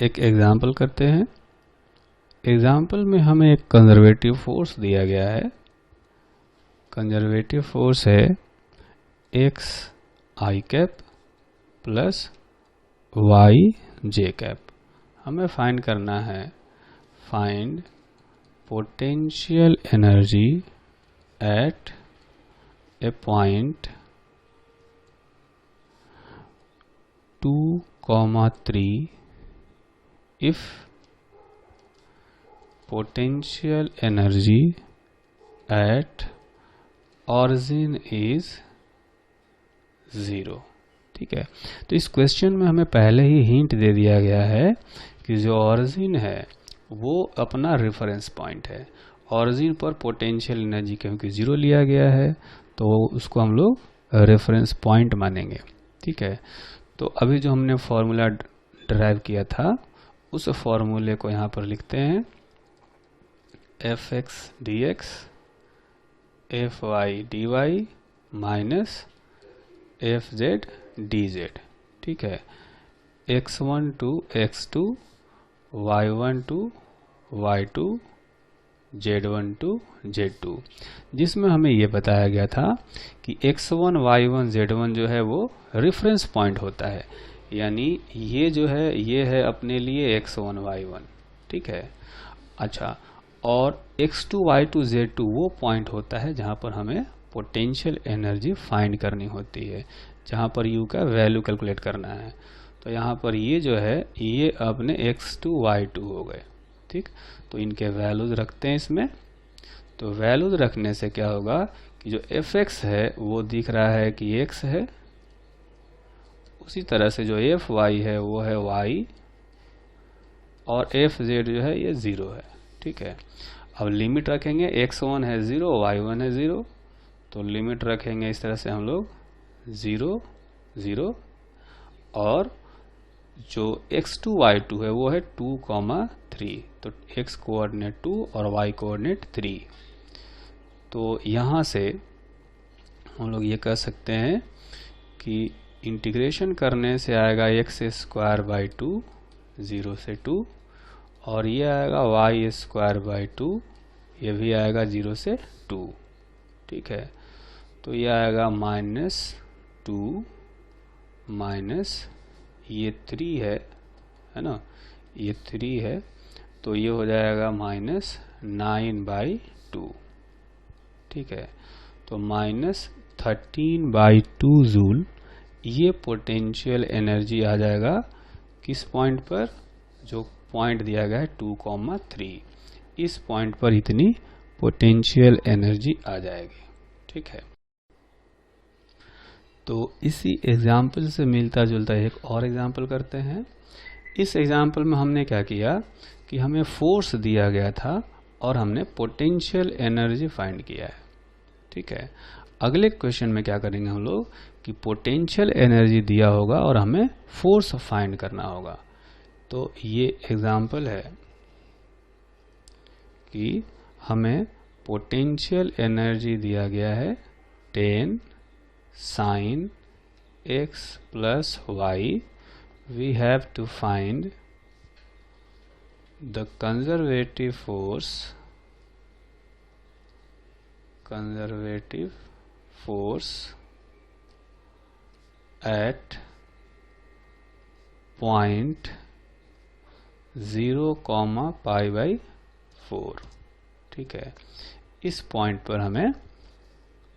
एक एग्जाम्पल करते हैं। एग्जाम्पल में हमें एक कंजर्वेटिव फोर्स दिया गया है। कंजर्वेटिव फोर्स है एक्स आई cap plus y j cap. हमें फाइंड करना है, find potential energy at A point 2,3 if potential energy at origin is 0। ठीक है, तो इस क्वेश्चन में हमें पहले ही हिंट दे दिया गया है कि जो ऑरिजिन है वो अपना रेफरेंस पॉइंट है। ऑरिजिन पर पोटेंशियल एनर्जी क्योंकि 0 लिया गया है तो उसको हम लोग रेफरेंस पॉइंट मानेंगे। ठीक है, तो अभी जो हमने फॉर्मूला ड्राइव किया था उस फॉर्मूले को यहाँ पर लिखते हैं, f x d x f y d y minus f z d z. ठीक है, x1 to x2 y1 to y2 z1 to z2, जिसमें हमें ये बताया गया था कि x1 y1 z1 जो है वो रेफरेंस पॉइंट होता है, यानी ये जो है ये है अपने लिए x1 y1। ठीक है, अच्छा, और x2 y2 z2 वो पॉइंट होता है जहाँ पर हमें पोटेंशियल एनर्जी फाइंड करनी होती है, जहाँ पर u का वैल्यू कैलकुलेट करना है। तो यहाँ पर ये जो है ये अपने x2 y2 हो गए। ठीक, तो इनके वैल्यूज रखते हैं इसमें। तो वैल्यूज रखने से क्या होगा कि जो fx है वो दिख रहा है कि x है, उसी तरह से जो fy है वो है y, और fz जो है ये 0 है। ठीक है, अब लिमिट रखेंगे, x1 है 0 y1 है 0, तो लिमिट रखेंगे इस तरह से हम लोग 0 0, और जो x2 y2 है वो है 2,3, तो x कोऑर्डिनेट 2 और y कोऑर्डिनेट 3। तो यहाँ से हम लोग ये कह सकते हैं कि इंटीग्रेशन करने से आएगा एक्स स्क्वायर बाई 2 0 से 2, और ये आएगा वाई स्क्वायर बाई 2, ये भी आएगा 0 से 2। ठीक है, तो ये आएगा -2 माइनस ये 3 है ना, ये 3 है, तो ये हो जाएगा -9/2। ठीक है, तो -13/2 जूल ये पोटेंशियल एनर्जी आ जाएगा किस पॉइंट पर, जो पॉइंट दिया गया है 2,3, इस पॉइंट पर इतनी पोटेंशियल एनर्जी आ जाएगी। ठीक है, तो इसी एग्जाम्पल से मिलता जुलता एक और एग्जाम्पल करते हैं। इस एग्जाम्पल में हमने क्या किया कि हमें फोर्स दिया गया था और हमने पोटेंशियल एनर्जी फाइंड किया है। ठीक है, अगले क्वेश्चन में क्या करेंगे हम लोग कि पोटेंशियल एनर्जी दिया होगा और हमें फोर्स फाइंड करना होगा। तो ये एग्जाम्पल है कि हमें पोटेंशियल एनर्जी दिया गया है 10 sin x plus y, we have to find the conservative force at point 0, π/4। ठीक है, इस पॉइंट पर हमें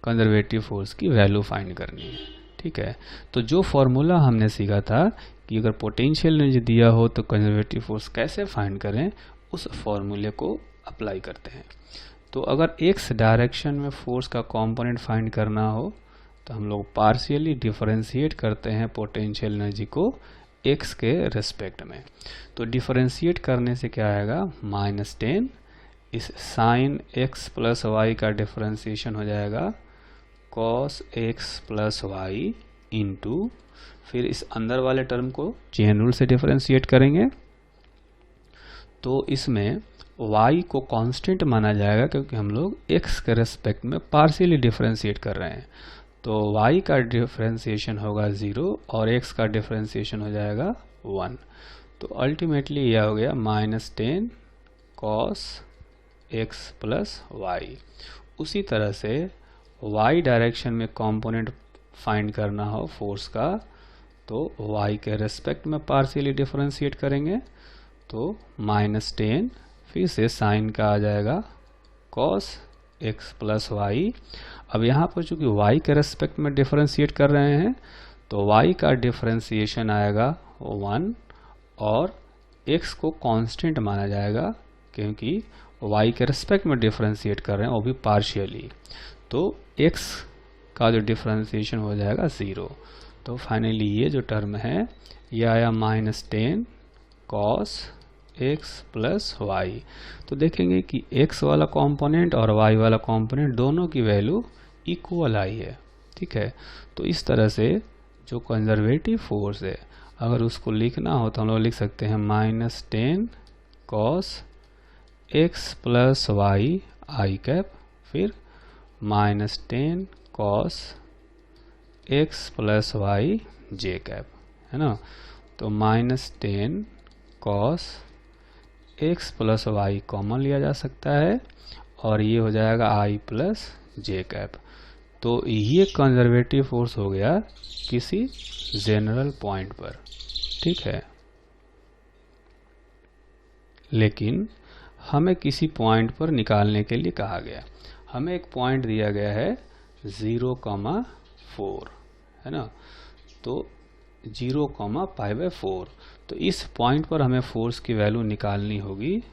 कंजर्वेटिव फोर्स की वैल्यू फाइंड करनी है। ठीक है, तो जो फॉर्मूला हमने सीखा था कि अगर पोटेंशियल एनर्जी दिया हो तो कंजर्वेटिव फोर्स कैसे फाइंड करें, उस फॉर्मूले को अप्लाई करते हैं। तो अगर एक्स डायरेक्शन में फोर्स का कंपोनेंट फाइंड करना हो तो हम लोग पार्शियली डिफरेंशिएट करते हैं पोटेंशियल एनर्जी को एक्स के रेस्पेक्ट में। तो डिफरेंशिएट करने से क्या आएगा, -10, इस साइन x प्लस वाई का डिफरेंशिएशन हो जाएगा cos x plus y into, फिर इस अंदर वाले टर्म को चेन रूल से डिफरेंशिएट करेंगे तो इसमें y को कांस्टेंट माना जाएगा क्योंकि हम लोग x के रेस्पेक्ट में पार्शियली डिफरेंशिएट कर रहे हैं। तो y का डिफरेंशिएशन होगा 0 और x का डिफरेंशिएशन हो जाएगा 1। तो अल्टीमेटली यह हो गया -10 cos x प्लस वाई। उसी तरह से y डायरेक्शन में कंपोनेंट फाइंड करना हो फोर्स का, तो y के रेस्पेक्ट में पार्शियली डिफरेंशिएट करेंगे, तो -10 फिर से साइन का आ जाएगा cos x प्लस वाई। अब यहाँ पर चूंकि y के रेस्पेक्ट में डिफरेंशिएट कर रहे हैं, तो y का डिफरेंशिएशन आएगा 1 और x को कांस्टेंट माना जाएगा, क्योंकि y के रेस्पेक्ट में डिफरेंशिएट कर रहे हैं वो भी पार्शियली, तो x का जो डिफरेंशिएशन हो जाएगा 0। तो फाइनली ये जो टर्म है ये आया -10 cos x प्लस वाई। तो देखेंगे कि x वाला कंपोनेंट और y वाला कंपोनेंट दोनों की वैल्यू इक्वल आई है। ठीक है, तो इस तरह से जो कंजर्वेटिव फोर्स है अगर उसको लिखना हो तो हम लोग लिख सकते हैं -10 cos x plus y i cap, फिर -10 cos x plus y j cap, है ना। तो -10 cos x plus y common लिया जा सकता है और ये हो जाएगा i प्लस जे कैप। तो ये कंजर्वेटिव फोर्स हो गया किसी जनरल पॉइंट पर। ठीक है, लेकिन हमें किसी पॉइंट पर निकालने के लिए कहा गया। हमें एक पॉइंट दिया गया है 0,4, है ना। तो 0,π/4, तो इस पॉइंट पर हमें फोर्स की वैल्यू निकालनी होगी।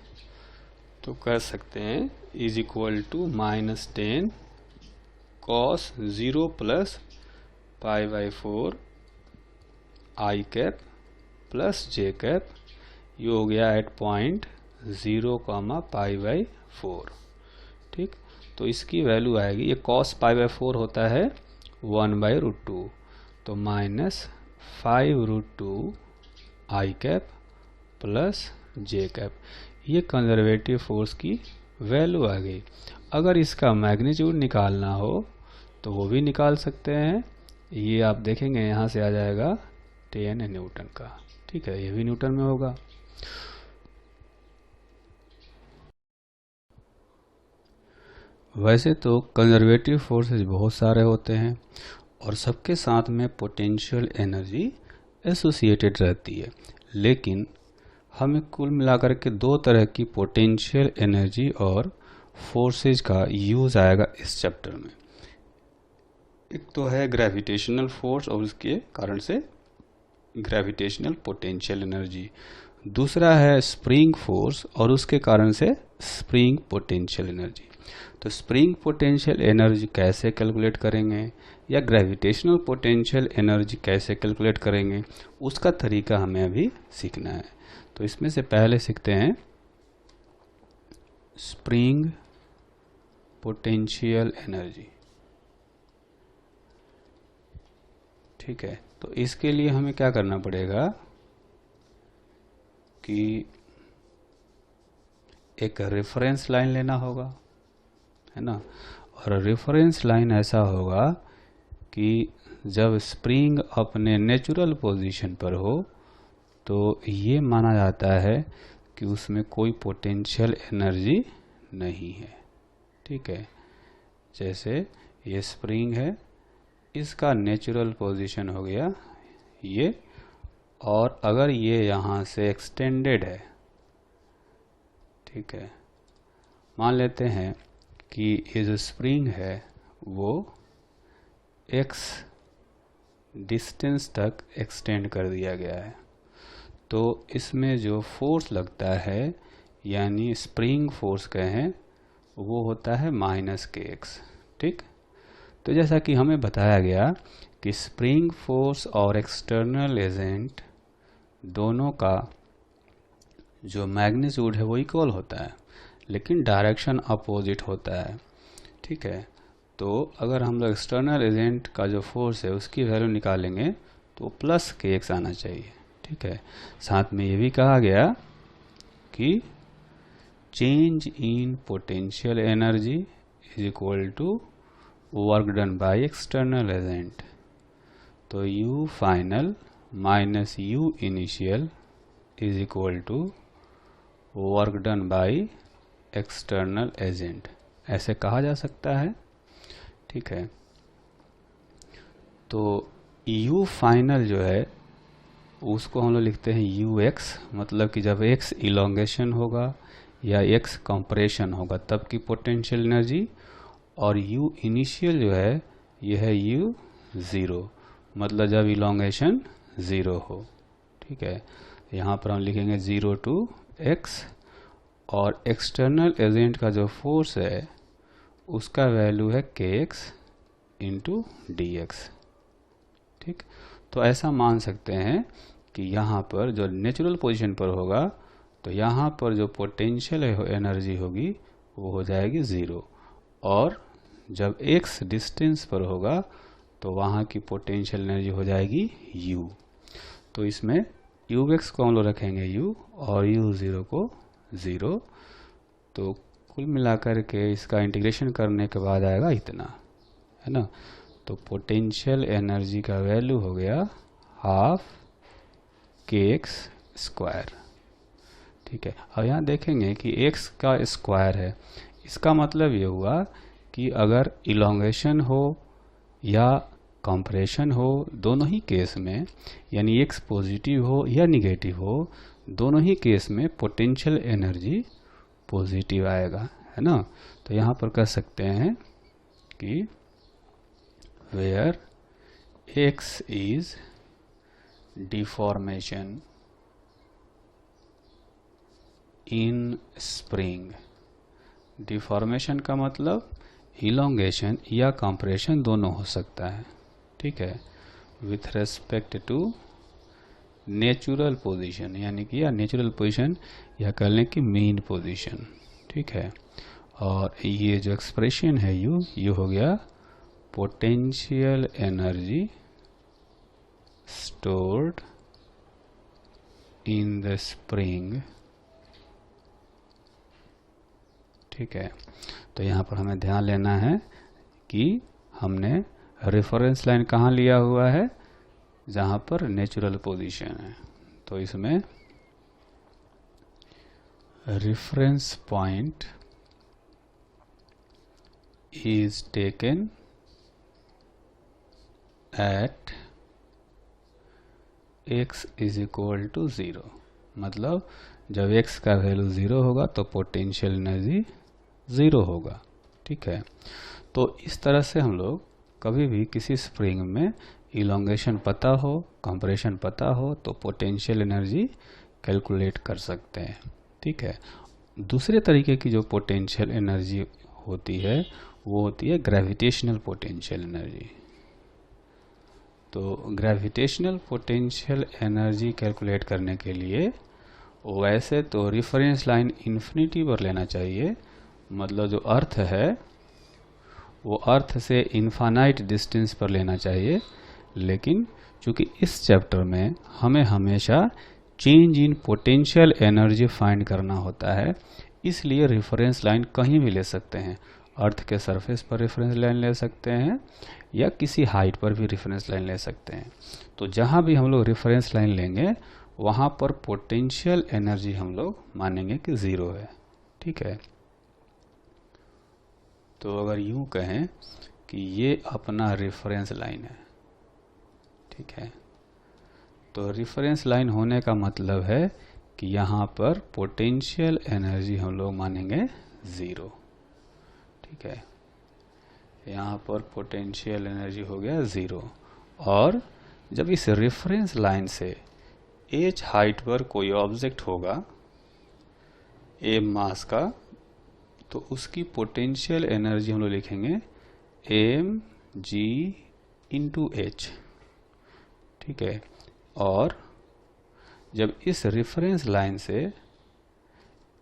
तो कर सकते हैं is equal to -10 cos 0 plus π/4 I cap plus J cap, ये हो गया एट पॉइंट 0,π/4। ठीक, तो इसकी वैल्यू आएगी, ये cos π/4 होता है 1/√2, तो -5√2 आई कैप प्लस जे कैप, ये कंजर्वेटिव फोर्स की वैल्यू आ गई। अगर इसका मैग्नीट्यूड निकालना हो तो वो भी निकाल सकते हैं। ये आप देखेंगे यहाँ से आ जाएगा 10 न्यूटन का। ठीक है, ये भी न्यूटन में होगा। वैसे तो कंजर्वेटिव फोर्सेस बहुत सारे होते हैं और सबके साथ में पोटेंशियल एनर्जी एसोसिएटेड रहती है, लेकिन हमें कुल मिलाकर के दो तरह की पोटेंशियल एनर्जी और फोर्सेज का यूज आएगा इस चैप्टर में। एक तो है ग्रेविटेशनल फोर्स और उसके कारण से ग्रेविटेशनल पोटेंशियल एनर्जी, दूसरा है स्प्रिंग फोर्स और उसके कारण से स्प्रिंग पोटेंशियल एनर्जी। तो स्प्रिंग पोटेंशियल एनर्जी कैसे कैलकुलेट करेंगे या ग्रेविटेशनल पोटेंशियल एनर्जी कैसे कैलकुलेट करेंगे, उसका तरीका हमें अभी सीखना है। तो इसमें से पहले सीखते हैं स्प्रिंग पोटेंशियल एनर्जी। ठीक है, तो इसके लिए हमें क्या करना पड़ेगा कि एक रेफरेंस लाइन लेना होगा, है ना। और रेफरेंस लाइन ऐसा होगा कि जब स्प्रिंग अपने नेचुरल पोजीशन पर हो तो ये माना जाता है कि उसमें कोई पोटेंशियल एनर्जी नहीं है। ठीक है, जैसे ये स्प्रिंग है, इसका नेचुरल पोजीशन हो गया ये, और अगर ये यहाँ से एक्सटेंडेड है, ठीक है, मान लेते हैं कि ये जो स्प्रिंग है वो x डिस्टेंस तक एक्सटेंड कर दिया गया है, तो इसमें जो फोर्स लगता है यानी स्प्रिंग फोर्स कहें वो होता है -kx। ठीक, तो जैसा कि हमें बताया गया कि स्प्रिंग फोर्स और एक्सटर्नल एजेंट दोनों का जो मैग्नीट्यूड है वो इक्वल होता है, लेकिन डायरेक्शन अपोजिट होता है। ठीक है, तो अगर हम लोग एक्सटर्नल एजेंट का जो फोर्स है उसकी वैल्यू निकालेंगे तो +kx आना चाहिए। ठीक है, साथ में ये भी कहा गया कि change in potential energy is equal to work done by external agent. तो U final minus U initial is equal to work done by external agent, ऐसे कहा जा सकता है। ठीक है, तो यू फाइनल जो है उसको हम लोग लिखते हैं यू एक्स, मतलब कि जब एक्स इलोंगेशन होगा या एक्स कंप्रेशन होगा तब की पोटेंशियल एनर्जी, और यू इनिशियल जो है ये है यू ज़ीरो, मतलब जब इलोंगेशन ज़ीरो हो। ठीक है, यहाँ पर हम लिखेंगे 0 to x, और एक्सटर्नल एजेंट का जो फोर्स है उसका वैल्यू है kx इंटू डी एक्स। ठीक, तो ऐसा मान सकते हैं कि यहाँ पर जो नेचुरल पोजीशन पर होगा तो यहाँ पर जो पोटेंशियल एनर्जी होगी वो हो जाएगी 0, और जब x डिस्टेंस पर होगा तो वहाँ की पोटेंशियल एनर्जी हो जाएगी u। तो इसमें ux को हम लोग रखेंगे u और u0 को 0, तो कुल मिलाकर के इसका इंटीग्रेशन करने के बाद आएगा इतना, है ना। तो पोटेंशियल एनर्जी का वैल्यू हो गया हाफ kx स्क्वायर। ठीक है, अब यहाँ देखेंगे कि x का स्क्वायर है, इसका मतलब ये हुआ कि अगर इलोंगेशन हो या कंप्रेशन हो, दोनों ही केस में, यानी x पॉजिटिव हो या निगेटिव हो, दोनों ही केस में पोटेंशियल एनर्जी पॉजिटिव आएगा, है ना। तो यहाँ पर कह सकते हैं कि where x is deformation in spring. Deformation का मतलब इलोंगेशन या कंप्रेशन दोनों हो सकता है। ठीक है, with respect to natural position, यानी कि या नेचुरल पोजीशन या कह लें कि मीन पोजीशन। ठीक है, और ये जो एक्सप्रेशन है यू हो गया potential energy stored in the spring. ठीक है, तो यहाँ पर हमें ध्यान लेना है कि हमने रेफरेंस लाइन कहाँ लिया हुआ है, जहाँ पर नेचुरल पोजीशन है। तो इसमें reference point is taken at x is equal to 0, मतलब जब x का वैल्यू 0 होगा तो पोटेंशियल एनर्जी 0 होगा। ठीक है, तो इस तरह से हम लोग कभी भी किसी स्प्रिंग में इलोंगेशन पता हो, कंप्रेशन पता हो, तो पोटेंशियल एनर्जी कैलकुलेट कर सकते हैं। ठीक है, दूसरे तरीके की जो पोटेंशियल एनर्जी होती है वो होती है ग्रेविटेशनल पोटेंशियल एनर्जी। तो ग्रेविटेशनल पोटेंशियल एनर्जी कैलकुलेट करने के लिए वैसे तो रेफरेंस लाइन इन्फिनिटी पर लेना चाहिए, मतलब जो अर्थ है वो अर्थ से इनफाइनाइट डिस्टेंस पर लेना चाहिए, लेकिन चूंकि इस चैप्टर में हमें हमेशा change in potential energy find करना होता है, इसलिए रेफरेंस लाइन कहीं भी ले सकते हैं। अर्थ के सरफेस पर रेफरेंस लाइन ले सकते हैं या किसी हाइट पर भी रेफरेंस लाइन ले सकते हैं। तो जहाँ भी हम लोग रेफरेंस लाइन लेंगे वहाँ पर पोटेंशियल एनर्जी हम लोग मानेंगे कि 0 है। ठीक है, तो अगर यूँ कहें कि ये अपना रेफरेंस लाइन है, ठीक है, तो रेफरेंस लाइन होने का मतलब है कि यहाँ पर पोटेंशियल एनर्जी हम लोग मानेंगे 0। ठीक है, यहाँ पर पोटेंशियल एनर्जी हो गया 0, और जब इस रेफरेंस लाइन से h हाइट पर कोई ऑब्जेक्ट होगा m मास का, तो उसकी पोटेंशियल एनर्जी हम लोग लिखेंगे mg इंटू h। ठीक है, और जब इस रेफरेंस लाइन से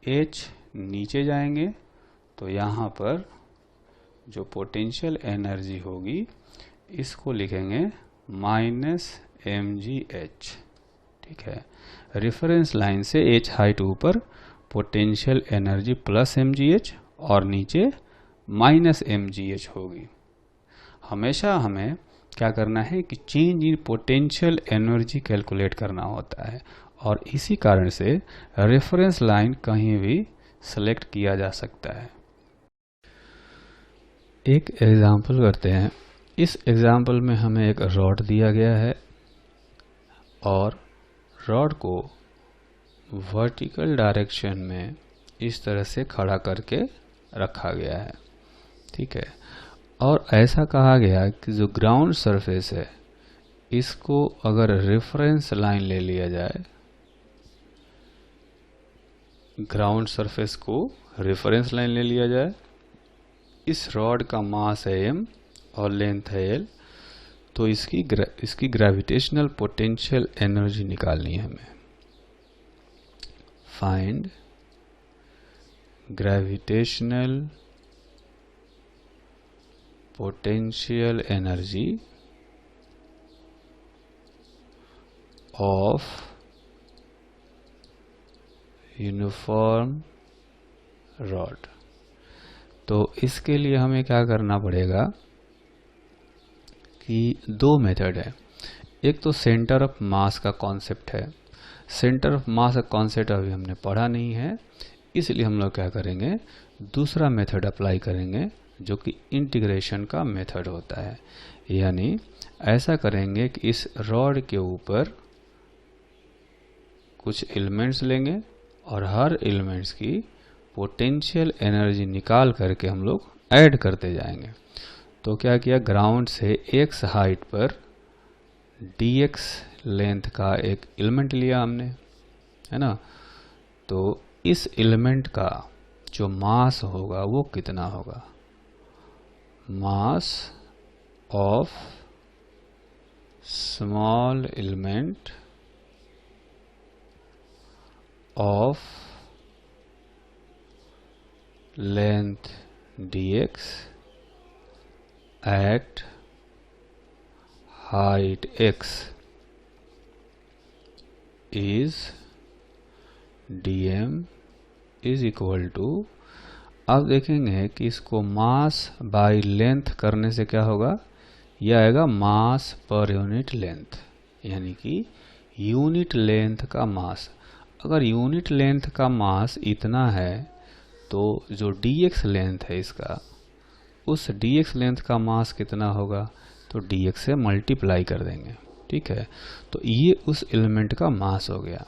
h नीचे जाएंगे तो यहाँ पर जो पोटेंशियल एनर्जी होगी इसको लिखेंगे -mgh। ठीक है, रेफरेंस लाइन से h हाइट ऊपर पोटेंशियल एनर्जी +mgh और नीचे -mgh होगी। हमेशा हमें क्या करना है कि change in potential energy calculate करना होता है, और इसी कारण से रेफरेंस लाइन कहीं भी सेलेक्ट किया जा सकता है। एक एग्जाम्पल करते हैं। इस एग्जाम्पल में हमें एक रॉड दिया गया है और रॉड को वर्टिकल डायरेक्शन में इस तरह से खड़ा करके रखा गया है, ठीक है। और ऐसा कहा गया कि जो ग्राउंड सरफेस है इसको अगर रेफरेंस लाइन ले लिया जाए, ग्राउंड सरफेस को रेफरेंस लाइन ले लिया जाए, इस रॉड का मास है m और लेंथ है l, तो इसकी ग्रेविटेशनल पोटेंशियल एनर्जी निकालनी है हमें। Find gravitational potential energy of uniform rod. तो इसके लिए हमें क्या करना पड़ेगा कि दो मेथड है। एक तो सेंटर ऑफ मास का कॉन्सेप्ट है। सेंटर ऑफ मास का कॉन्सेप्ट अभी हमने पढ़ा नहीं है, इसलिए हम लोग क्या करेंगे, दूसरा मेथड अप्लाई करेंगे जो कि इंटीग्रेशन का मेथड होता है। यानी ऐसा करेंगे कि इस रॉड के ऊपर कुछ एलिमेंट्स लेंगे और हर एलिमेंट्स की पोटेंशियल एनर्जी निकाल करके हम लोग ऐड करते जाएंगे। तो क्या किया, ग्राउंड से x हाइट पर dx लेंथ का एक एलिमेंट लिया हमने, है ना। तो इस एलिमेंट का जो मास होगा वो कितना होगा, मास of small element of length dx at height x is dm is equal to, अब देखेंगे कि इसको मास बाय लेंथ करने से क्या होगा, यह आएगा मास पर यूनिट लेंथ, यानी कि यूनिट लेंथ का मास। अगर यूनिट लेंथ का मास इतना है तो जो dx लेंथ है इसका, उस dx लेंथ का मास कितना होगा, तो dx से मल्टीप्लाई कर देंगे, ठीक है। तो ये उस एलिमेंट का मास हो गया।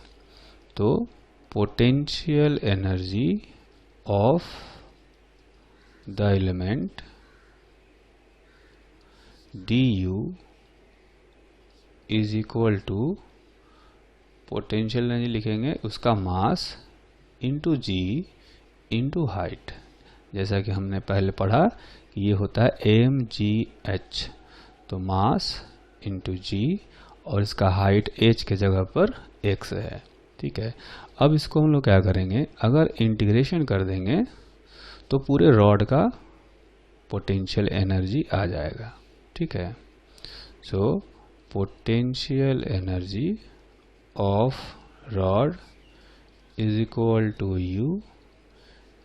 तो potential energy of the element du is equal to, potential energy लिखेंगे उसका mass into g into height. जैसा कि हमने पहले पढ़ा कि ये होता है mgh, तो मास इंटू जी और इसका हाइट h के जगह पर x है, ठीक है। अब इसको हम लोग क्या करेंगे, अगर इंटीग्रेशन कर देंगे तो पूरे रॉड का पोटेंशियल एनर्जी आ जाएगा, ठीक है। So potential energy of rod is equal to u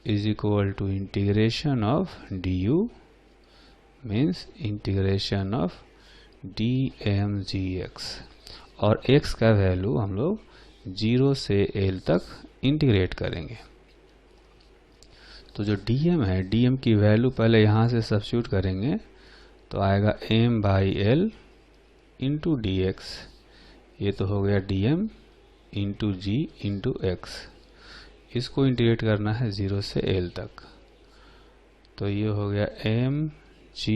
is equal to integration of du means integration of dmgx, और x का वैल्यू हम लोग 0 से l तक इंटीग्रेट करेंगे। तो जो dm है, dm की वैल्यू पहले यहाँ से सब्स्टिट्यूट करेंगे तो आएगा m by l into D x, ये तो हो गया dm into g into x. इसको इंटीग्रेट करना है 0 से l तक, तो ये हो गया m g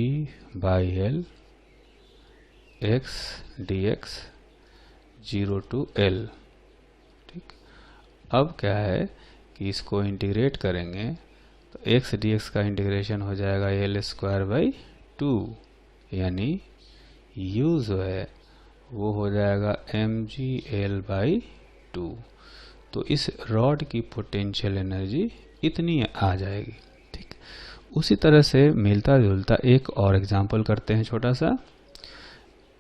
by l x dx 0 to l, ठीक। अब क्या है कि इसको इंटीग्रेट करेंगे तो x dx का इंटीग्रेशन हो जाएगा l स्क्वायर बाई 2, यानी u जो है वो हो जाएगा mg l बाई 2। तो इस रॉड की पोटेंशियल एनर्जी इतनी आ जाएगी, ठीक। उसी तरह से मिलता जुलता एक और एग्जांपल करते हैं छोटा सा।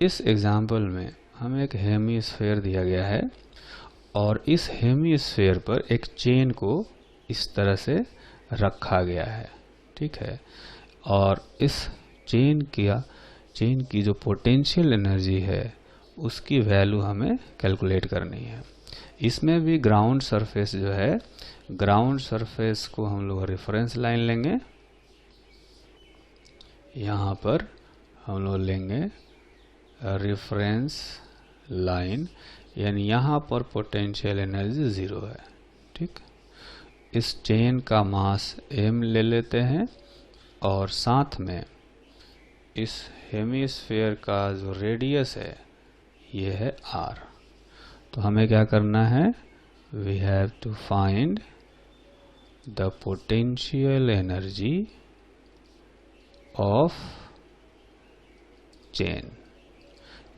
इस एग्जांपल में हमें एक हेमीस्फेयर दिया गया है और इस हेमीस्फेयर पर एक चेन को इस तरह से रखा गया है, ठीक है। और इस चेन की जो पोटेंशियल एनर्जी है उसकी वैल्यू हमें कैलकुलेट करनी है। इसमें भी ग्राउंड सरफेस जो है, ग्राउंड सरफेस को हम लोग रेफरेंस लाइन लेंगे। यहाँ पर हम लोग लेंगे रेफरेंस लाइन, यानी यहाँ पर पोटेंशियल एनर्जी 0 है। ठीक, इस चेन का मास m ले लेते हैं और साथ में इस हेमिस्फीयर का जो रेडियस है ये है r। तो हमें क्या करना है, we have to find the potential energy of chain.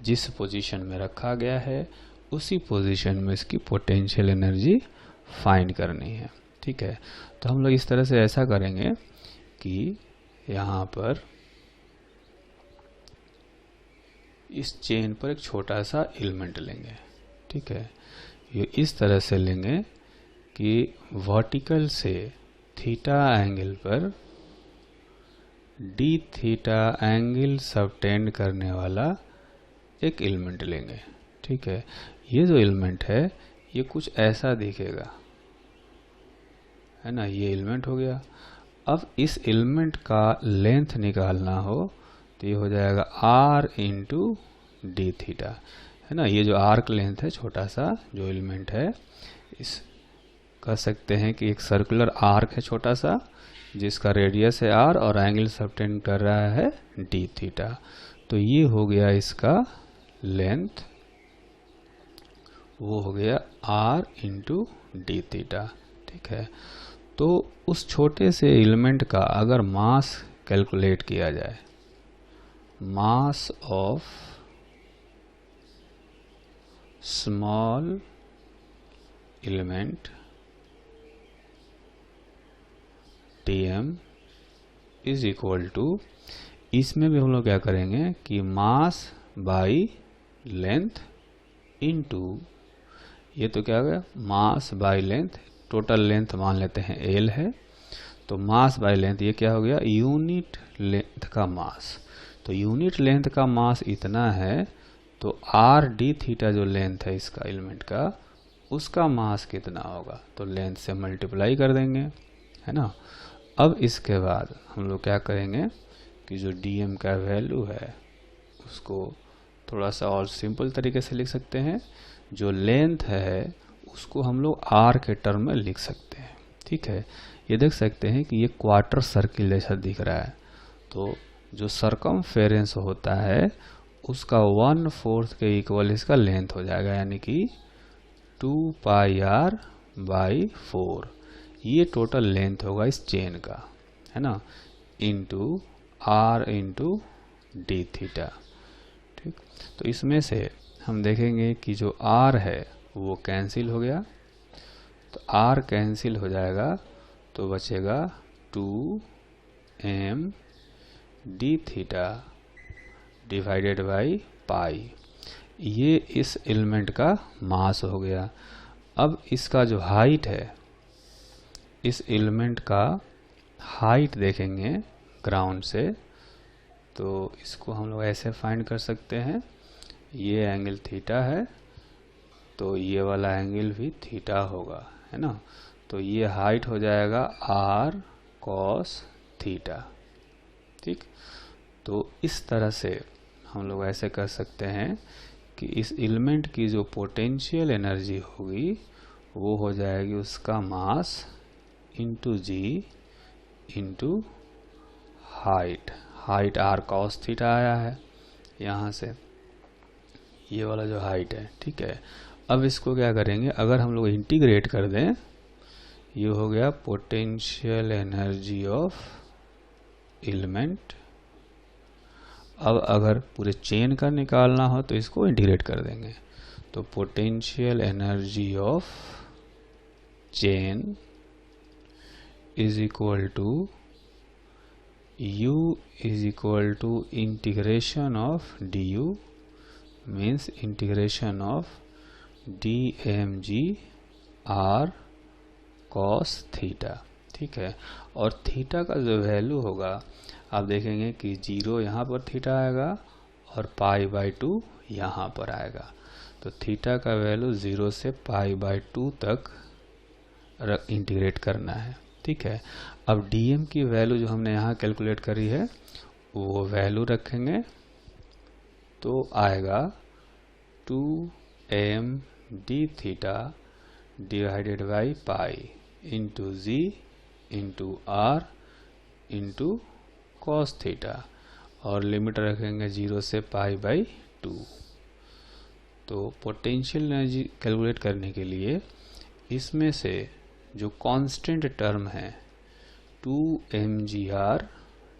जिस पोजीशन में रखा गया है उसी पोजीशन में इसकी पोटेंशियल एनर्जी फाइंड करनी है। ठीक है, तो हम लोग इस तरह से ऐसा करेंगे कि यहाँ पर इस चेन पर एक छोटा सा एलिमेंट लेंगे। ठीक है, ये इस तरह से लेंगे कि वर्टिकल से थीटा एंगल पर डी थीटा एंगल सबटेंड करने वाला एक एलिमेंट लेंगे। ठीक है, ये जो एलिमेंट है ये कुछ ऐसा दिखेगा, है ना, ये एलिमेंट हो गया। अब इस एलिमेंट का लेंथ निकालना हो तो ये हो जाएगा r इंटू डी थीटा, है ना। ये जो आर्क लेंथ है, छोटा सा जो एलिमेंट है, इस कह सकते हैं कि एक सर्कुलर आर्क है छोटा सा, जिसका रेडियस है r और एंगल सबटेंड कर रहा है डी थीटा। तो ये हो गया इसका लेंथ, वो हो गया r इंटू डी थीटा। ठीक है, तो उस छोटे से एलिमेंट का अगर मास कैलकुलेट किया जाए, mass of small element Tm is equal to, इसमें भी हम लोग क्या करेंगे कि मास बाई लेंथ इनटू, ये तो क्या हो गया mass by length, total length मान लेते हैं L है, तो मास बाई लेंथ ये क्या हो गया यूनिट लेंथ का मास। तो यूनिट लेंथ का मास इतना है, तो r डी थीटा जो लेंथ है इसका एलिमेंट का, उसका मास कितना होगा, तो लेंथ से मल्टीप्लाई कर देंगे, है ना। अब इसके बाद हम लोग क्या करेंगे कि जो dm का वैल्यू है उसको थोड़ा सा और सिंपल तरीके से लिख सकते हैं। जो लेंथ है उसको हम लोग r के टर्म में लिख सकते हैं। ठीक है, ये देख सकते हैं कि ये क्वार्टर सर्किल जैसा दिख रहा है, तो जो सरकमफेरेंस होता है उसका 1/4 के इक्वल इसका लेंथ हो जाएगा, यानी कि 2πr/4। ये टोटल लेंथ होगा इस चेन का, है ना, into r into D theta. ठीक, तो इसमें से हम देखेंगे कि जो r है वो कैंसिल हो गया, तो r कैंसिल हो जाएगा तो बचेगा 2m D theta divided by पाई। ये इस एलिमेंट का मास हो गया। अब इसका जो हाइट है, इस एलिमेंट का हाइट देखेंगे ग्राउंड से, तो इसको हम लोग ऐसे फाइंड कर सकते हैं, ये एंगल थीटा है तो ये वाला एंगल भी थीटा होगा, है ना। तो ये हाइट हो जाएगा r cos थीटा। ठीक, तो इस तरह से हम लोग ऐसे कर सकते हैं कि इस एलिमेंट की जो पोटेंशियल एनर्जी होगी वो हो जाएगी उसका mass into g into height. Height r cos theta आया है यहाँ से, ये वाला जो हाइट है। ठीक है, अब इसको क्या करेंगे, अगर हम लोग इंटीग्रेट कर दें, ये हो गया पोटेंशियल एनर्जी ऑफ एलिमेंट। अब अगर पूरे चेन का निकालना हो तो इसको इंटीग्रेट कर देंगे, तो potential energy of chain is equal to u is equal to integration of du, means integration of dmg r cos theta. ठीक है, और थीटा का जो वैल्यू होगा आप देखेंगे कि 0 यहाँ पर थीटा आएगा और π/2 यहाँ पर आएगा। तो थीटा का वैल्यू 0 से π/2 तक इंटीग्रेट करना है। ठीक है, अब dm की वैल्यू जो हमने यहाँ कैलकुलेट करी है वो वैल्यू रखेंगे तो आएगा 2m d theta divided by pi into g into r into cos theta, और लिमिट रखेंगे 0 से π/2। तो पोटेंशियल एनर्जी कैलकुलेट करने के लिए इसमें से जो कांस्टेंट टर्म है 2mgr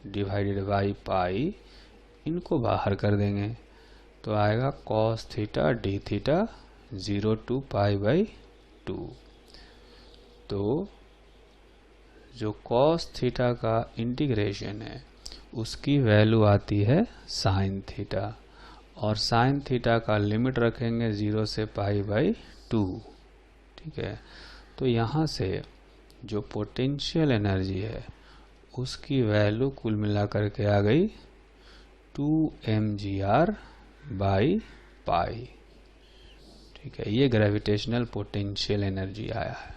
डिवाइडेड बाई पाई, इनको बाहर कर देंगे तो आएगा cos theta D theta 0 to π/2। तो जो cos थीटा का इंटीग्रेशन है उसकी वैल्यू आती है sin थीटा, और sin थीटा का लिमिट रखेंगे 0 से π/2। ठीक है, तो यहाँ से जो पोटेंशियल एनर्जी है उसकी वैल्यू कुल मिलाकर के आ गई 2mgr बाई पाई। ठीक है, ये ग्रेविटेशनल पोटेंशियल एनर्जी आया है।